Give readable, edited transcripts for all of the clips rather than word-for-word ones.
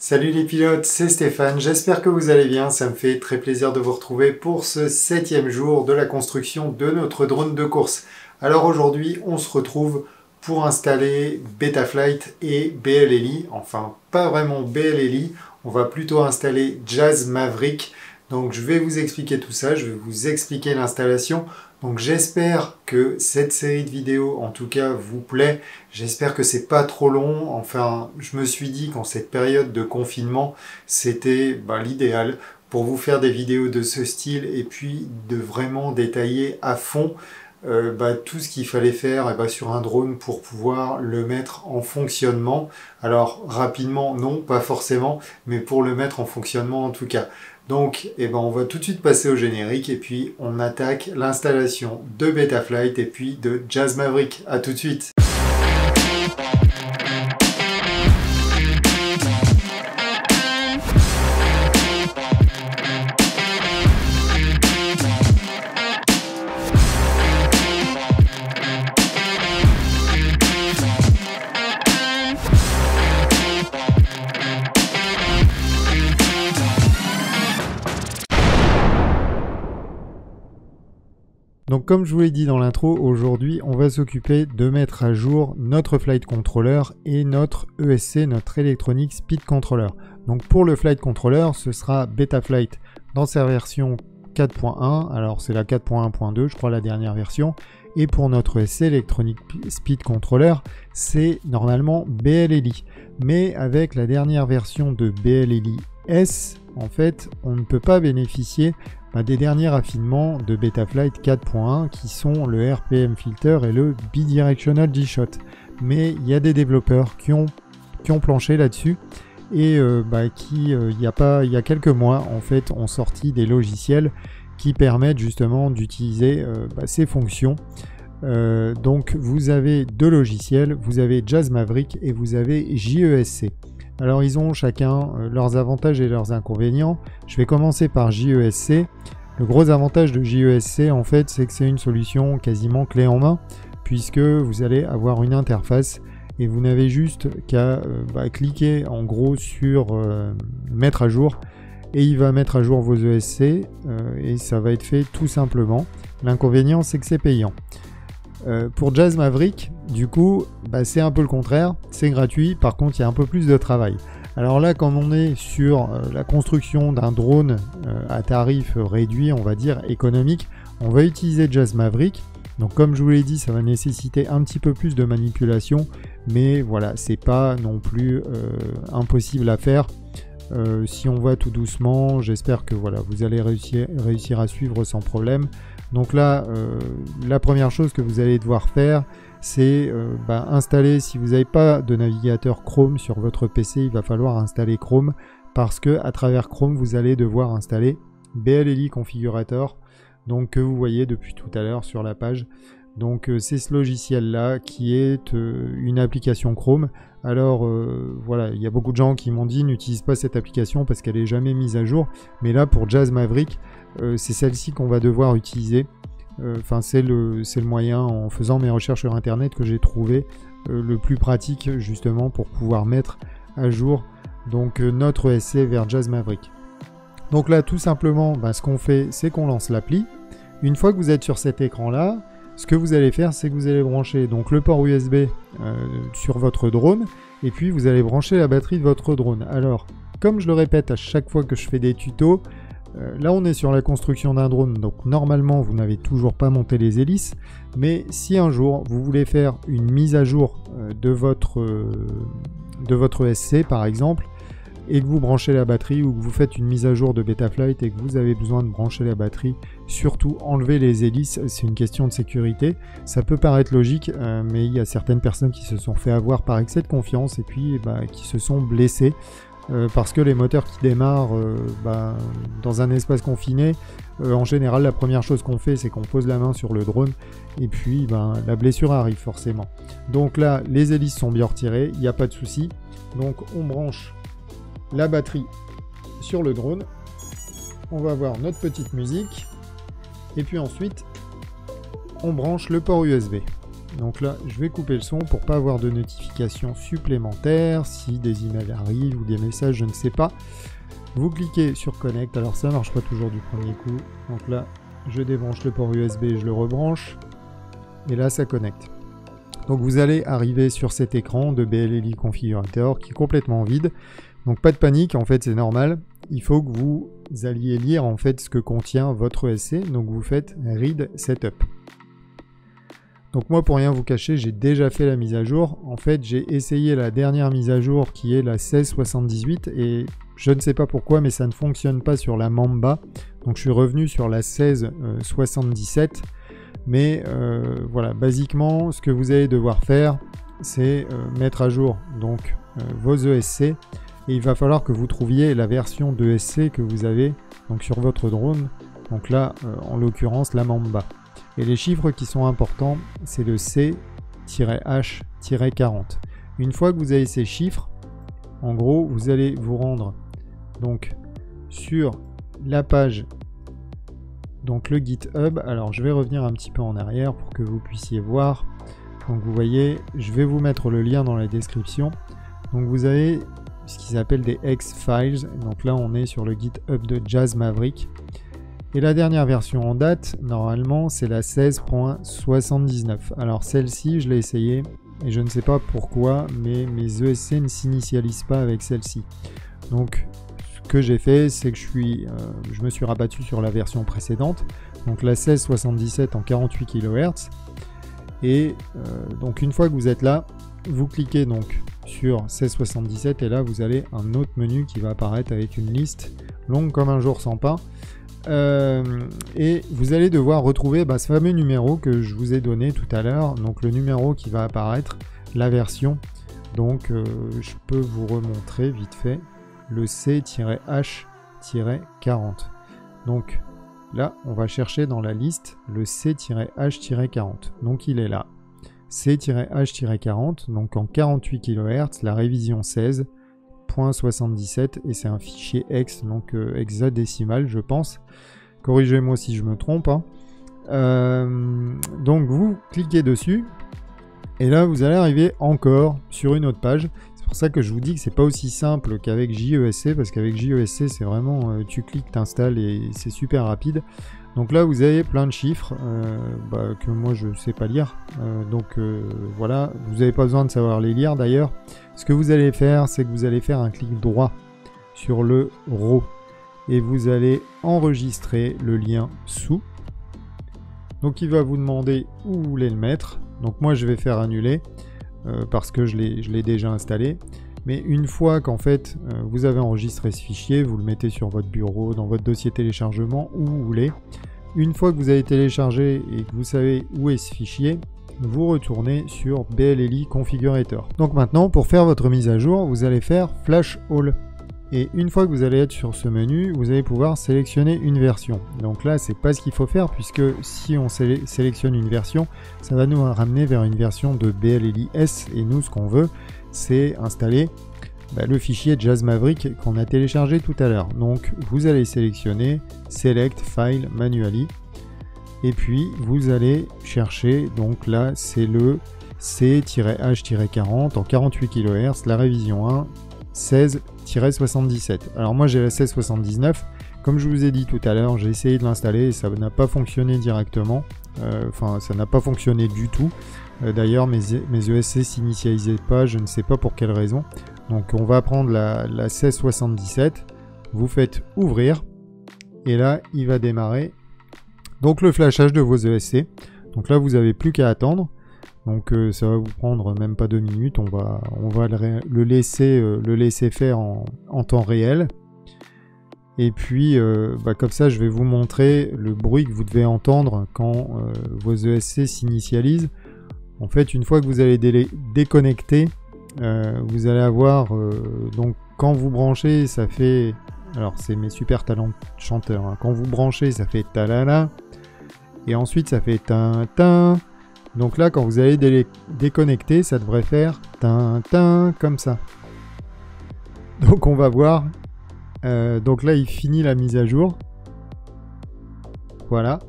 Salut les pilotes, c'est Stéphane, j'espère que vous allez bien, ça me fait très plaisir de vous retrouver pour ce 7e jour de la construction de notre drone de course. Alors aujourd'hui, on se retrouve pour installer Betaflight et BLLI, enfin pas vraiment BLLI, on va plutôt installer Jazz Maverick. Donc je vais vous expliquer tout ça, je vais vous expliquer l'installation. Donc j'espère que cette série de vidéos en tout cas vous plaît, j'espère que c'est pas trop long. Enfin je me suis dit qu'en cette période de confinement c'était l'idéal pour vous faire des vidéos de ce style et puis de vraiment détailler à fond tout ce qu'il fallait faire sur un drone pour pouvoir le mettre en fonctionnement. Alors rapidement non, pas forcément, mais pour le mettre en fonctionnement en tout cas. Donc on va tout de suite passer au générique et puis on attaque l'installation de Betaflight et puis de Jazz Maverick. A tout de suite. Donc comme je vous l'ai dit dans l'intro, aujourd'hui on va s'occuper de mettre à jour notre Flight Controller et notre ESC, notre Electronic Speed Controller. Donc pour le Flight Controller, ce sera Betaflight dans sa version 4.1, alors c'est la 4.1.2 je crois la dernière version, et pour notre ESC Electronic Speed Controller, c'est normalement BLLI. Mais avec la dernière version de BLLI S, en fait on ne peut pas bénéficier des derniers raffinements de Betaflight 4.1 qui sont le RPM filter et le bidirectional G-Shot. Mais il y a des développeurs qui ont planché là-dessus et il y a quelques mois en fait ont sorti des logiciels qui permettent justement d'utiliser ces fonctions. Donc vous avez deux logiciels, vous avez Jazz Maverick et vous avez JESC. Alors ils ont chacun leurs avantages et leurs inconvénients. Je vais commencer par JESC. Le gros avantage de JESC en fait c'est que c'est une solution quasiment clé en main puisque vous allez avoir une interface et vous n'avez juste qu'à cliquer en gros sur mettre à jour et il va mettre à jour vos ESC et ça va être fait tout simplement. L'inconvénient c'est que c'est payant. Pour Jazz Maverick, du coup, c'est un peu le contraire, c'est gratuit, par contre il y a un peu plus de travail. Alors là, comme on est sur la construction d'un drone à tarif réduit, on va dire économique, on va utiliser Jazz Maverick. Donc comme je vous l'ai dit, ça va nécessiter un petit peu plus de manipulation, mais voilà, c'est pas non plus impossible à faire. Si on va tout doucement, j'espère que voilà, vous allez réussir à suivre sans problème. Donc là, la première chose que vous allez devoir faire, c'est installer, si vous n'avez pas de navigateur Chrome sur votre PC, il va falloir installer Chrome parce que à travers Chrome, vous allez devoir installer BLLI Configurator, donc que vous voyez depuis tout à l'heure sur la page. Donc c'est ce logiciel-là qui est une application Chrome. Alors voilà, il y a beaucoup de gens qui m'ont dit n'utilise pas cette application parce qu'elle n'est jamais mise à jour. Mais là pour Jazz Maverick, c'est celle-ci qu'on va devoir utiliser. C'est le moyen en faisant mes recherches sur internet que j'ai trouvé le plus pratique justement pour pouvoir mettre à jour donc notre ESC vers Jazz Maverick. Donc là tout simplement ce qu'on fait c'est qu'on lance l'appli. Une fois que vous êtes sur cet écran là, ce que vous allez faire c'est que vous allez brancher donc le port USB sur votre drone et puis vous allez brancher la batterie de votre drone. Alors comme je le répète à chaque fois que je fais des tutos, là on est sur la construction d'un drone, donc normalement vous n'avez toujours pas monté les hélices, mais si un jour vous voulez faire une mise à jour de votre ESC par exemple, et que vous branchez la batterie ou que vous faites une mise à jour de Betaflight et que vous avez besoin de brancher la batterie, surtout enlever les hélices, c'est une question de sécurité. Ça peut paraître logique, mais il y a certaines personnes qui se sont fait avoir par excès de confiance et puis qui se sont blessées. Parce que les moteurs qui démarrent dans un espace confiné, en général la première chose qu'on fait c'est qu'on pose la main sur le drone et puis la blessure arrive forcément. Donc là les hélices sont bien retirées, il n'y a pas de souci. Donc on branche la batterie sur le drone, on va voir notre petite musique et puis ensuite on branche le port USB. Donc là, je vais couper le son pour pas avoir de notifications supplémentaires, si des emails arrivent ou des messages, je ne sais pas. Vous cliquez sur Connect, alors ça marche pas toujours du premier coup. Donc là, je débranche le port USB et je le rebranche. Et là, ça connecte. Donc vous allez arriver sur cet écran de BLLI Configurator qui est complètement vide. Donc pas de panique, en fait c'est normal. Il faut que vous alliez lire en fait ce que contient votre ESC. Donc vous faites Read Setup. Donc moi, pour rien vous cacher, j'ai déjà fait la mise à jour. En fait, j'ai essayé la dernière mise à jour qui est la 16.78 et je ne sais pas pourquoi, mais ça ne fonctionne pas sur la Mamba. Donc je suis revenu sur la 16.77. Mais voilà, basiquement, ce que vous allez devoir faire, c'est mettre à jour donc vos ESC. Et il va falloir que vous trouviez la version d'ESC que vous avez donc, sur votre drone. Donc là, en l'occurrence, la Mamba. Et les chiffres qui sont importants, c'est le C-H-40. Une fois que vous avez ces chiffres, en gros, vous allez vous rendre donc sur la page, donc le GitHub. Alors, je vais revenir un petit peu en arrière pour que vous puissiez voir. Donc, vous voyez, je vais vous mettre le lien dans la description. Donc, vous avez ce qui s'appelle des X-Files. Donc là, on est sur le GitHub de Jazz Maverick. Et la dernière version en date, normalement, c'est la 16.79. Alors celle-ci, je l'ai essayée et je ne sais pas pourquoi, mais mes ESC ne s'initialisent pas avec celle-ci. Donc, ce que j'ai fait, c'est que je me suis rabattu sur la version précédente, donc la 16.77 en 48 kHz. Et donc, une fois que vous êtes là, vous cliquez donc sur 16.77 et là, vous avez un autre menu qui va apparaître avec une liste longue comme un jour sans pain. Et vous allez devoir retrouver ce fameux numéro que je vous ai donné tout à l'heure, donc le numéro qui va apparaître, la version. Donc je peux vous remontrer vite fait le C-H-40. Donc là, on va chercher dans la liste le C-H-40. Donc il est là. C-H-40, donc en 48 kHz, la révision 16.77 et c'est un fichier X, donc hexadécimal je pense. Corrigez-moi si je me trompe. Donc vous cliquez dessus et là vous allez arriver encore sur une autre page. C'est pour ça que je vous dis que c'est pas aussi simple qu'avec JESC, parce qu'avec JESC c'est vraiment tu cliques, t'installes et c'est super rapide. Donc là vous avez plein de chiffres que moi je sais pas lire, voilà, vous n'avez pas besoin de savoir les lire d'ailleurs. Ce que vous allez faire, c'est que vous allez faire un clic droit sur le RAW et vous allez enregistrer le lien sous. Donc il va vous demander où vous voulez le mettre. Donc moi je vais faire annuler parce que je l'ai déjà installé. Mais une fois qu'en fait vous avez enregistré ce fichier, vous le mettez sur votre bureau, dans votre dossier téléchargement, où vous voulez. Une fois que vous avez téléchargé et que vous savez où est ce fichier, vous retournez sur BLLI Configurator. Donc maintenant, pour faire votre mise à jour, vous allez faire Flash All. Et une fois que vous allez être sur ce menu, vous allez pouvoir sélectionner une version. Donc là, c'est pas ce qu'il faut faire, puisque si on sélectionne une version, ça va nous ramener vers une version de BLLI S. Et nous, ce qu'on veut, c'est installer le fichier Jazz Maverick qu'on a téléchargé tout à l'heure. Donc vous allez sélectionner Select File Manually et puis vous allez chercher, donc là c'est le C-H-40 en 48 kHz, la révision 1 16-77. Alors moi j'ai la 16.79, comme je vous ai dit tout à l'heure, j'ai essayé de l'installer et ça n'a pas fonctionné directement, ça n'a pas fonctionné du tout. D'ailleurs mes ESC s'initialisaient pas, je ne sais pas pour quelle raison. Donc on va prendre la 16.77, vous faites ouvrir et là il va démarrer donc le flashage de vos ESC. Donc là vous n'avez plus qu'à attendre, donc ça va vous prendre même pas 2 minutes, on va le laisser faire en temps réel. Et puis comme ça je vais vous montrer le bruit que vous devez entendre quand vos ESC s'initialisent. En fait, une fois que vous allez déconnecter, vous allez avoir donc quand vous branchez, ça fait, alors c'est mes super talents de chanteur, hein. Quand vous branchez, ça fait talala, et ensuite ça fait tin. Donc là, quand vous allez déconnecter, ça devrait faire tin comme ça. Donc on va voir. Donc là, il finit la mise à jour. Voilà.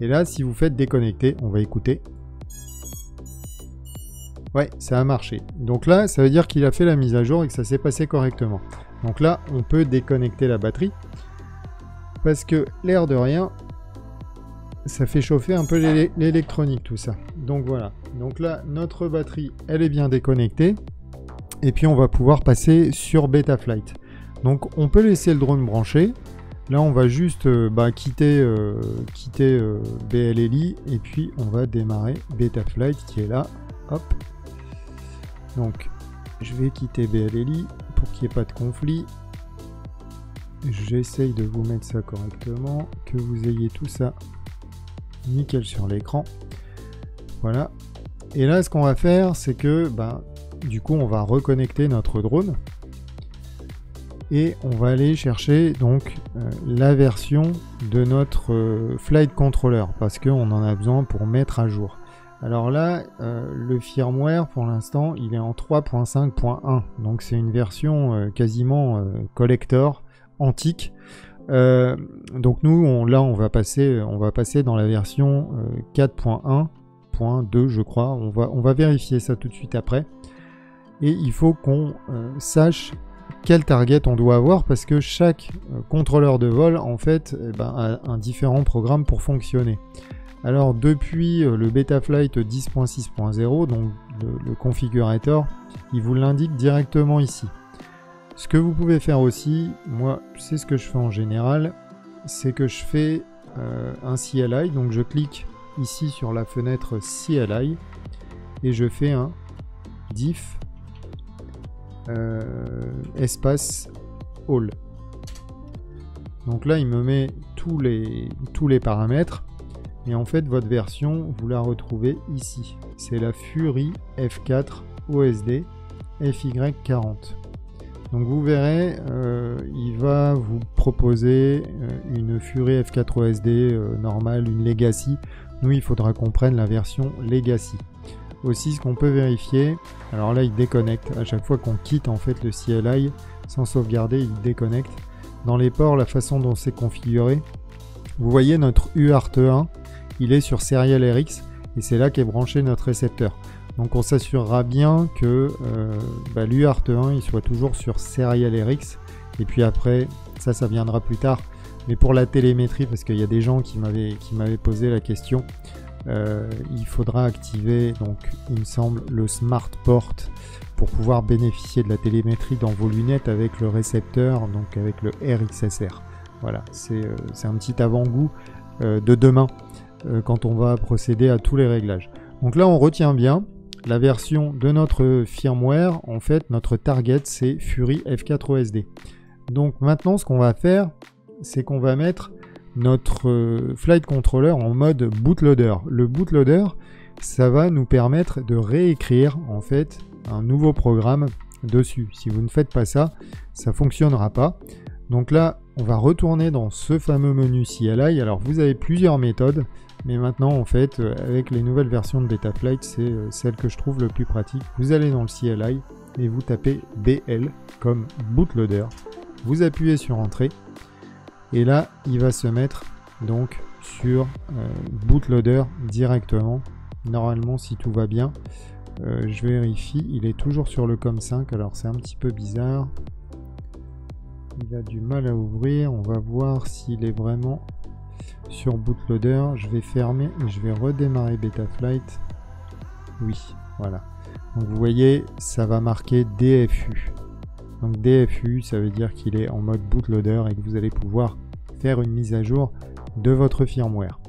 Et là, si vous faites déconnecter, on va écouter. Ouais, ça a marché. Donc là, ça veut dire qu'il a fait la mise à jour et que ça s'est passé correctement. Donc là, on peut déconnecter la batterie. Parce que l'air de rien, ça fait chauffer un peu l'électronique, tout ça. Donc voilà. Donc là, notre batterie, elle est bien déconnectée. Et puis on va pouvoir passer sur Betaflight. Donc on peut laisser le drone branché. Là, on va juste quitter BLLI. Et puis on va démarrer Betaflight qui est là. Hop. Donc je vais quitter BLLI pour qu'il n'y ait pas de conflit. J'essaye de vous mettre ça correctement, que vous ayez tout ça nickel sur l'écran. Voilà. Et là, ce qu'on va faire, c'est que du coup, on va reconnecter notre drone et on va aller chercher donc la version de notre flight controller parce qu'on en a besoin pour mettre à jour. Alors là, le firmware, pour l'instant, il est en 3.5.1. Donc c'est une version quasiment collector, antique. Donc nous, là, on va passer dans la version 4.1.2, je crois. On va vérifier ça tout de suite après. Et il faut qu'on sache quel target on doit avoir parce que chaque contrôleur de vol, en fait, a un différent programme pour fonctionner. Alors depuis le Betaflight 10.6.0, donc le configurateur, il vous l'indique directement ici. Ce que vous pouvez faire aussi, moi c'est ce que je fais en général, c'est que je fais un CLI, donc je clique ici sur la fenêtre CLI et je fais un diff espace all. Donc là il me met tous les paramètres. Et en fait, votre version, vous la retrouvez ici. C'est la Fury F4 OSD FY40. Donc vous verrez, il va vous proposer une Fury F4 OSD normale, une Legacy. Nous, il faudra qu'on prenne la version Legacy. Aussi, ce qu'on peut vérifier, alors là, il déconnecte. À chaque fois qu'on quitte en fait le CLI, sans sauvegarder, il déconnecte. Dans les ports, la façon dont c'est configuré, vous voyez notre UART1, il est sur Serial RX et c'est là qu'est branché notre récepteur. Donc on s'assurera bien que l'UART1 il soit toujours sur Serial RX et puis après ça viendra plus tard. Mais pour la télémétrie, parce qu'il y a des gens qui m'avaient posé la question, il faudra activer, donc il me semble, le Smart Port pour pouvoir bénéficier de la télémétrie dans vos lunettes avec le récepteur, donc avec le RXSR. Voilà, c'est un petit avant-goût de demain quand on va procéder à tous les réglages. Donc là on retient bien la version de notre firmware. En fait notre target c'est Fury F4 OSD. Donc maintenant ce qu'on va faire, c'est qu'on va mettre notre flight controller en mode bootloader. Le bootloader, ça va nous permettre de réécrire en fait un nouveau programme dessus. Si vous ne faites pas ça, ça fonctionnera pas. Donc là, on va retourner dans ce fameux menu CLI. Alors vous avez plusieurs méthodes, mais maintenant en fait, avec les nouvelles versions de Betaflight, c'est celle que je trouve le plus pratique. Vous allez dans le CLI et vous tapez BL comme bootloader. Vous appuyez sur Entrée. Et là, il va se mettre donc sur bootloader directement. Normalement, si tout va bien, je vérifie. Il est toujours sur le COM5. Alors, c'est un petit peu bizarre. Il a du mal à ouvrir. On va voir s'il est vraiment sur bootloader. Je vais fermer et je vais redémarrer Betaflight. Oui, voilà. Donc, vous voyez, ça va marquer DFU. Donc DFU, ça veut dire qu'il est en mode bootloader et que vous allez pouvoir faire une mise à jour de votre firmware.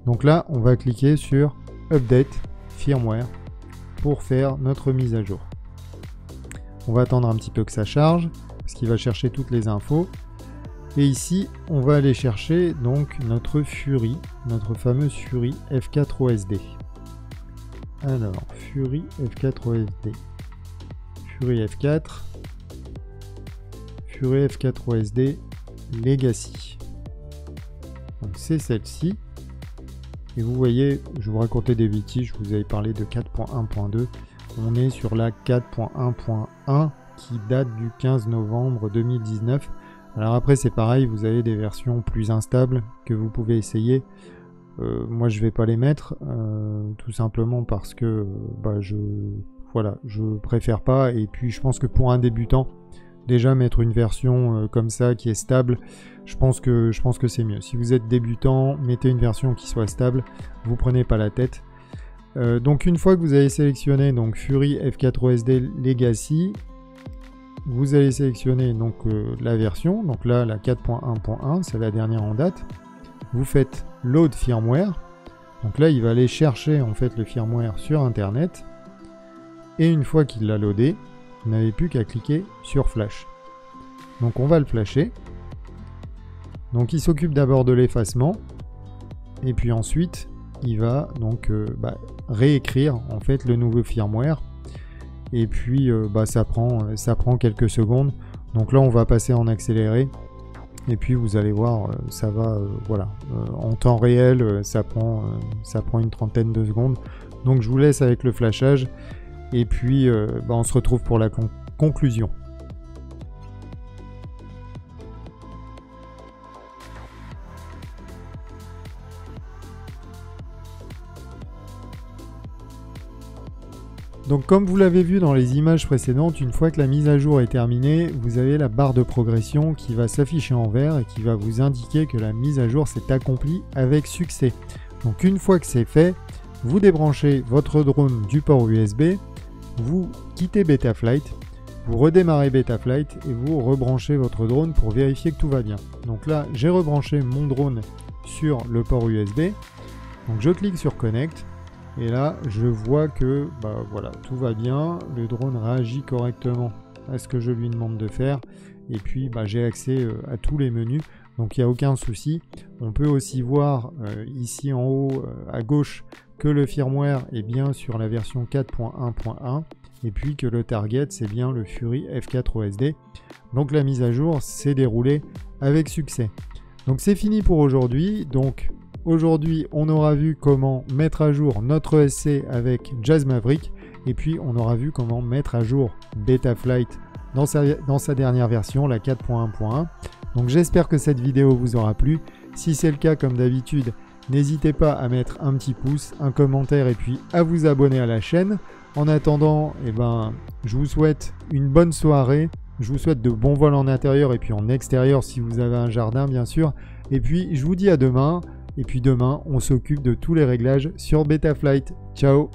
Donc là, on va cliquer sur Update Firmware pour faire notre mise à jour. On va attendre un petit peu que ça charge, parce qu'il va chercher toutes les infos. Et ici, on va aller chercher donc notre Fury, notre fameuse Fury F4 OSD. Alors, Fury F4 OSD. Fury F4. Fury F4 OSD Legacy. Donc c'est celle-ci. Et vous voyez, je vous racontais des bêtises, je vous avais parlé de 4.1.2. On est sur la 4.1.1 qui date du 15 novembre 2019. Alors après c'est pareil, vous avez des versions plus instables que vous pouvez essayer. Moi je vais pas les mettre, tout simplement parce que voilà, je préfère pas. Et puis je pense que pour un débutant, déjà mettre une version comme ça qui est stable, je pense que c'est mieux. Si vous êtes débutant, mettez une version qui soit stable, vous prenez pas la tête. Donc une fois que vous avez sélectionné donc Fury F4OSD Legacy, vous allez sélectionner donc la version, donc là la 4.1.1, c'est la dernière en date. Vous faites Load Firmware, donc là il va aller chercher en fait le firmware sur internet, et une fois qu'il l'a loadé, vous n'avez plus qu'à cliquer sur Flash. Donc on va le flasher. Donc il s'occupe d'abord de l'effacement, et puis ensuite il va donc réécrire en fait le nouveau firmware. Et puis ça prend quelques secondes. Donc là on va passer en accéléré. Et puis vous allez voir, ça va, en temps réel, ça prend une trentaine de secondes. Donc je vous laisse avec le flashage. Et puis on se retrouve pour la conclusion. Donc comme vous l'avez vu dans les images précédentes, une fois que la mise à jour est terminée, vous avez la barre de progression qui va s'afficher en vert et qui va vous indiquer que la mise à jour s'est accomplie avec succès. Donc une fois que c'est fait, vous débranchez votre drone du port USB, vous quittez Betaflight, vous redémarrez Betaflight et vous rebranchez votre drone pour vérifier que tout va bien. Donc là, j'ai rebranché mon drone sur le port USB, donc je clique sur Connect. Et là, je vois que tout va bien, le drone réagit correctement à ce que je lui demande de faire. Et puis, j'ai accès à tous les menus, donc il n'y a aucun souci. On peut aussi voir ici en haut à gauche que le firmware est bien sur la version 4.1.1 et puis que le target, c'est bien le Fury F4OSD. Donc la mise à jour s'est déroulée avec succès. Donc c'est fini pour aujourd'hui. Donc aujourd'hui, on aura vu comment mettre à jour notre ESC avec Jazz Maverick et puis on aura vu comment mettre à jour Betaflight dans sa dernière version, la 4.1.1. Donc j'espère que cette vidéo vous aura plu. Si c'est le cas, comme d'habitude, n'hésitez pas à mettre un petit pouce, un commentaire et puis à vous abonner à la chaîne. En attendant, je vous souhaite une bonne soirée. Je vous souhaite de bons vols en intérieur et puis en extérieur si vous avez un jardin bien sûr. Et puis je vous dis à demain. Et puis demain, on s'occupe de tous les réglages sur Betaflight. Ciao!